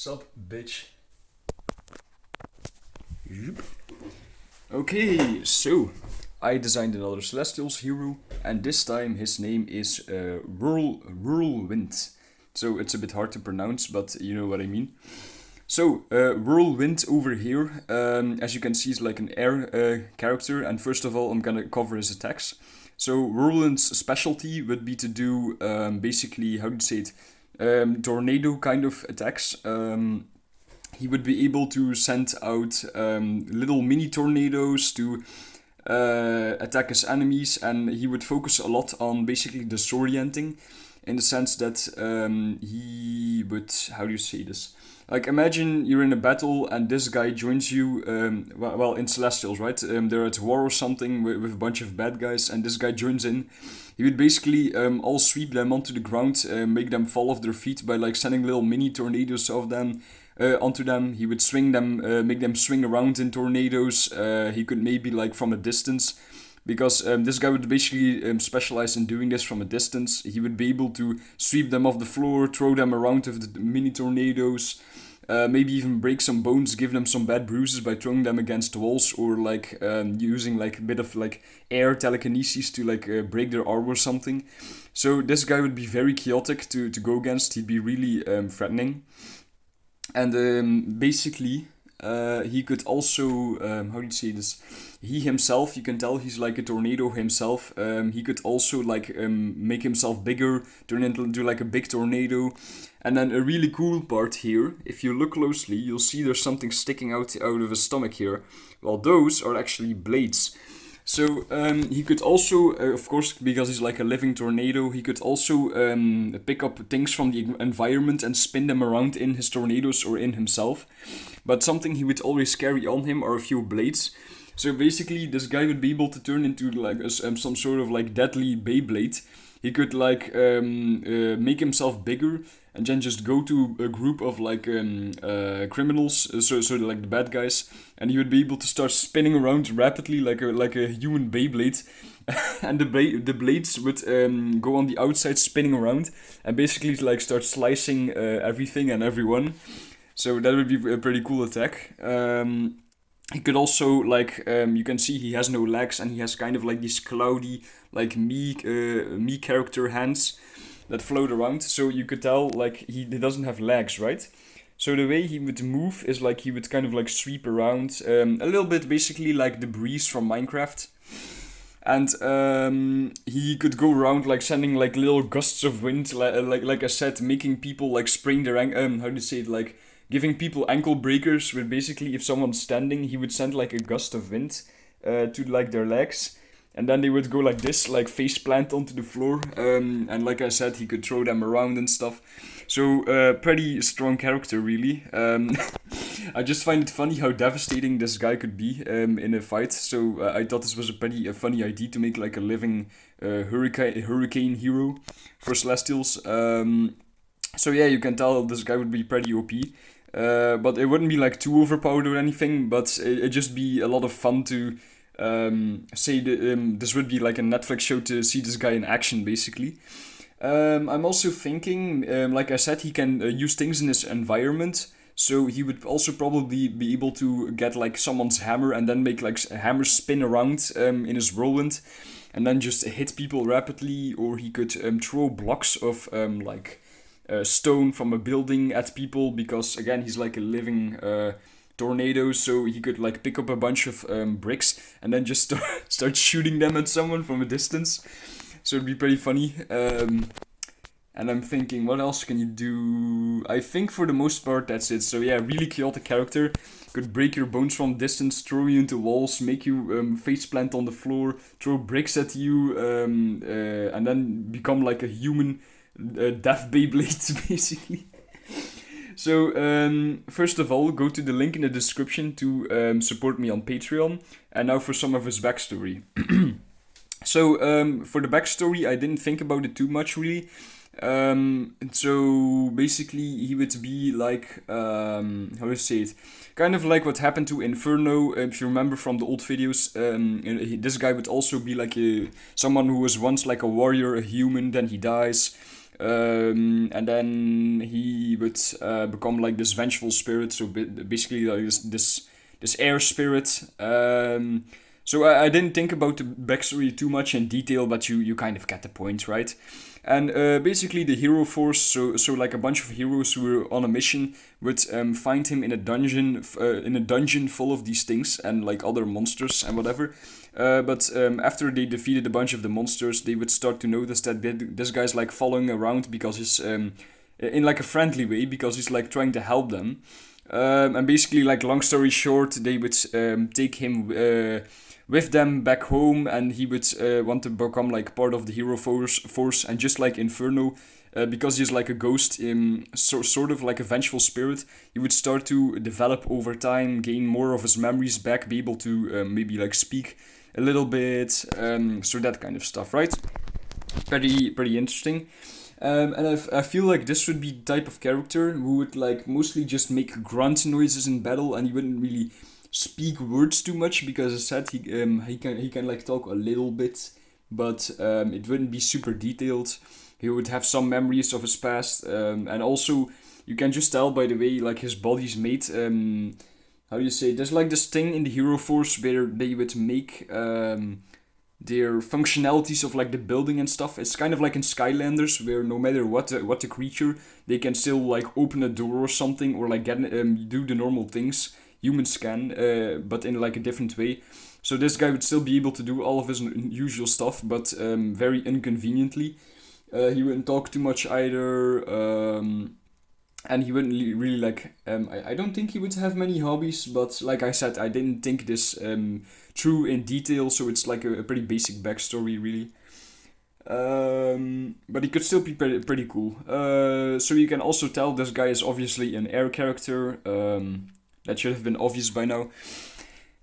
Sup, bitch. Okay, so I designed another Celestials hero, and this time his name is Whirlwind. So it's a bit hard to pronounce, but you know what I mean. So, Whirlwind over here, as you can see, is like an air character, and first of all, I'm gonna cover his attacks. So, Whirlwind's specialty would be to do basically, how do you say it, tornado kind of attacks. He would be able to send out little mini tornadoes to attack his enemies, and he would focus a lot on basically disorienting, in the sense that he would, how do you say this? Like, imagine you're in a battle and this guy joins you, well, in Celestials, right? They're at war or something with a bunch of bad guys, and this guy joins in. He would basically all sweep them onto the ground, make them fall off their feet by like sending little mini tornadoes of them onto them. He would swing them, make them swing around in tornadoes. He could maybe like from a distance, because this guy would basically specialize in doing this from a distance. He would be able to sweep them off the floor, throw them around with the mini tornadoes, maybe even break some bones, give them some bad bruises by throwing them against walls, or like using like a bit of like air telekinesis to like break their arm or something. So this guy would be very chaotic to go against. He'd be really threatening. And basically, he could also, how do you say this? He himself, you can tell he's like a tornado himself. He could also like make himself bigger, turn into like a big tornado. And then a really cool part here, if you look closely, you'll see there's something sticking out of his stomach here. Well, those are actually blades. So he could also, of course, because he's like a living tornado, he could also pick up things from the environment and spin them around in his tornadoes or in himself. But something he would always carry on him are a few blades. So basically, this guy would be able to turn into like some sort of like deadly Beyblade. He could like make himself bigger and then just go to a group of like criminals, so like the bad guys, and he would be able to start spinning around rapidly like a human Beyblade, and the blades would go on the outside spinning around and basically like start slicing everything and everyone. So that would be a pretty cool attack. He could also, like, you can see he has no legs, and he has kind of like these cloudy, like me character hands that float around. So you could tell, like, he doesn't have legs, right? So the way he would move is like he would kind of like sweep around, a little bit basically like the breeze from Minecraft. And he could go around like sending like little gusts of wind, like I said, making people like sprain their how do you say it, like giving people ankle breakers. Where basically, if someone's standing, he would send like a gust of wind to like their legs, and then they would go like this, like face plant onto the floor. And like I said, he could throw them around and stuff. So pretty strong character, really. I just find it funny how devastating this guy could be in a fight. So I thought this was a pretty funny idea to make like a living hurricane hero for Celestials. So yeah, you can tell this guy would be pretty OP. But it wouldn't be like too overpowered or anything, but it'd just be a lot of fun to say that this would be like a Netflix show to see this guy in action, basically. I'm also thinking, like I said, he can use things in his environment, so he would also probably be able to get like someone's hammer and then make like a hammer spin around in his whirlwind, and then just hit people rapidly, or he could throw blocks of like stone from a building at people, because again he's like a living tornado, so he could like pick up a bunch of bricks and then just start shooting them at someone from a distance. So it'd be pretty funny. And I'm thinking, what else can you do? I think for the most part that's it. So yeah, really chaotic character. Could break your bones from distance, throw you into walls, make you face plant on the floor, throw bricks at you, and then become like a human death Beyblade, basically. So, first of all, go to the link in the description to support me on Patreon. And now for some of his backstory. So, for the backstory, I didn't think about it too much, really. So, basically, he would be like, how do I say it? Kind of like what happened to Inferno, if you remember from the old videos. This guy would also be like someone who was once like a warrior, a human, then he dies. And then he would become like this vengeful spirit. So basically, like this air spirit. So I didn't think about the backstory too much in detail, but you kind of get the point, right? And basically the hero force, so like a bunch of heroes who were on a mission would find him in a dungeon full of these things and like other monsters and whatever. But after they defeated a bunch of the monsters, they would start to notice that this guy's like following around because he's in like a friendly way, because he's like trying to help them. And basically, like long story short, they would take him with them back home, and he would want to become like part of the hero force. And just like Inferno, because he's like a ghost, sort of like a vengeful spirit, he would start to develop over time, gain more of his memories back, be able to maybe like speak a little bit, so that kind of stuff, right? Pretty interesting. And I feel like this would be the type of character who would like mostly just make grunt noises in battle, and he wouldn't really speak words too much, because as I said, he can like talk a little bit, but it wouldn't be super detailed. He would have some memories of his past, and also you can just tell by the way like his body's made. How do you say? There's like this thing in the hero force where they would make their functionalities of like the building and stuff. It's kind of like in Skylanders, where no matter what the creature, they can still like open a door or something, or like get do the normal things humans can, but in like a different way. So this guy would still be able to do all of his usual stuff, but very inconveniently. He wouldn't talk too much either, and he wouldn't really like. I don't think he would have many hobbies, but like I said, I didn't think this through in detail, so it's like a pretty basic backstory, really. But he could still be pretty cool. So you can also tell this guy is obviously an air character. That should have been obvious by now.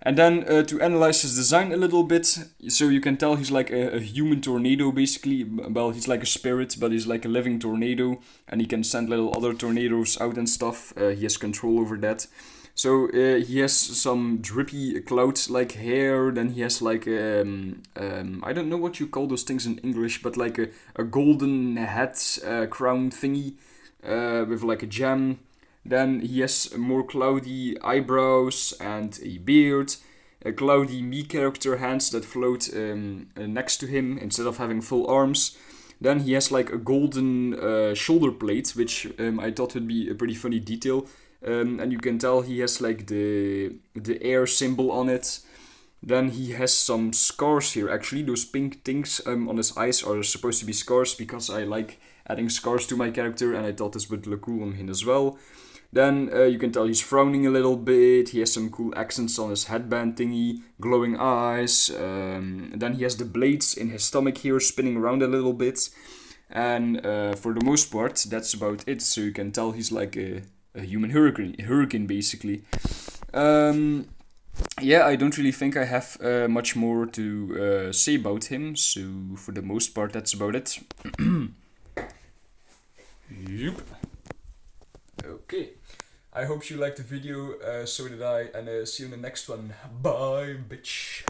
And then to analyze his design a little bit, so you can tell he's like a human tornado, basically. Well, he's like a spirit, but he's like a living tornado, and he can send little other tornadoes out and stuff. He has control over that. So he has some drippy cloud-like hair. Then he has like I don't know what you call those things in English, but like a golden hat crown thingy with like a gem. Then he has more cloudy eyebrows and a beard, a cloudy me character hands that float next to him instead of having full arms. Then he has like a golden shoulder plate, which I thought would be a pretty funny detail. And you can tell he has like the air symbol on it. Then he has some scars here. Actually, those pink things on his eyes are supposed to be scars, because I like adding scars to my character, and I thought this would look cool on him as well. Then you can tell he's frowning a little bit. He has some cool accents on his headband thingy, glowing eyes. Then he has the blades in his stomach here, spinning around a little bit. And for the most part, that's about it. So you can tell he's like a human hurricane basically. Yeah, I don't really think I have much more to say about him. So for the most part, that's about it. Yep. Okay, I hope you liked the video, so did I, and see you in the next one. Bye, bitch.